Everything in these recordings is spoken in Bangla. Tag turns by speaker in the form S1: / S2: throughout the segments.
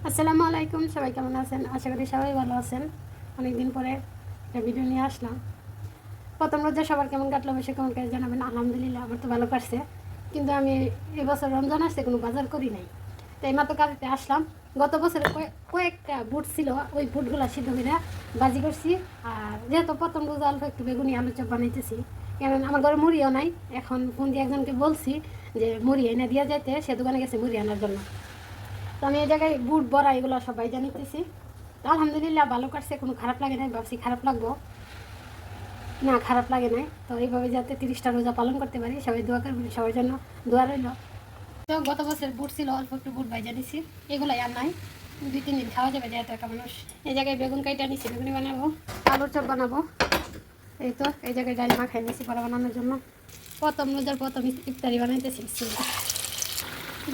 S1: আসসালামু আলাইকুম, সবাই কেমন আছেন? আশা করি সবাই ভালো আছেন। অনেকদিন পরে একটা ভিডিও নিয়ে আসলাম। প্রথম রোজা সবার কেমন কাটলো অবশ্যই কমেন্ট করে জানাবেন। আলহামদুলিল্লাহ আমার তো ভালো কাটছে, কিন্তু আমি এবছর রমজান আসছে কোনো বাজার করি নাই, তো এইমাত্র কাটতে আসলাম। গত বছরে কয়েকটা বুট ছিল, ওই বুটগুলো সিদ্ধ করে বাজি করছি। আর যেহেতু প্রথম রোজা অল্প একটু বেগুনি আলু চপ বানাইতেছি, কারণ আমার ঘরে মুড়িও নাই। এখন ফোন দিয়ে একজনকে বলছি যে মুড়ি এনে দিয়ে যাইতে, সে দোকানে গেছে মুড়ি আনার জন্য। তো আমি এই জায়গায় বুট বড়া এগুলো সবাই জানিতেছি। তো আলহামদুলিল্লাহ ভালো কাটছে, কোনো খারাপ লাগে নাই। ভাবছি খারাপ লাগবো না, খারাপ লাগে নাই। তো এইভাবে যাতে 30টা রোজা পালন করতে পারি, সবাই দোয়া করবেন, সবার জন্য দোয়া রইল। তো গত বছর বুট ছিল, অল্প একটু বুট ভাই জানিছি, এগুলাই আর নাই। 2-3 দিন খাওয়া যাবে যেহেতু একটা মানুষ। এই জায়গায় বেগুন কাইটা নিছি, বেগুনি বানাবো, আলুর চপ বানাবো। এই তো এই জায়গায় ডাল মাখাই নিছি বড়া বানানোর জন্য। প্রথম রোজার প্রথম ইফতারি বানাইতেছি।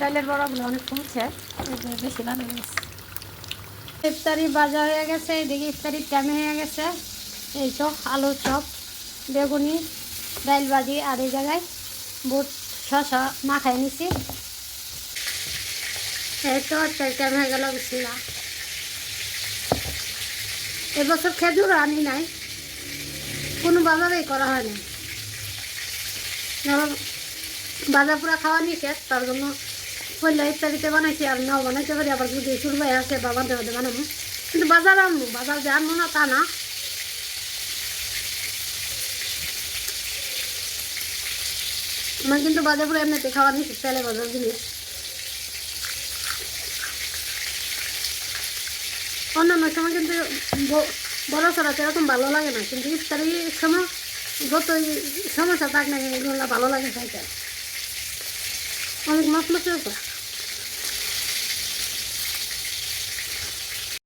S1: ডালের বড়াগুলো অনেক কমছে, বেশি ভালো হয়েছে। ইফতারি বাজা হয়ে গেছে, এদিকে ইফতারির টাইম হয়ে গেছে। এই তো আলুর চপ, বেগুনি, ডাল ভাজি, আর এই জায়গায় বুট শসা মাখাই নিছি। এই তো টাইম হয়ে গেল। বিসমিল্লাহ। এবছর খেজুর আনি নাই, কোনো বাজারেই করা হয়নি। বাজার পুরা খাওয়া নিয়ে শেষ, তার জন্য পয়লা ইফতারিতে বানাইছি। আর নাও বানাইতে পারি, আবার যদি চুরবাই আসে বা বাঁধে বাঁধে বানাবো। কিন্তু বাজার আনবো, বাজার যে আনবো না তা না। আমার কিন্তু বাজার পুরো এমনিতে খাওয়া নিচ্ছে, তেলে বাজার জিনিস। অন্যান্য সময় কিন্তু বড় সরাতে এরকম ভালো লাগে না, কিন্তু ইফতারির সময় যতই সমস্যা থাক না এগুলো ভালো লাগে খাইতে। অনেক মাছ মাছ আছে।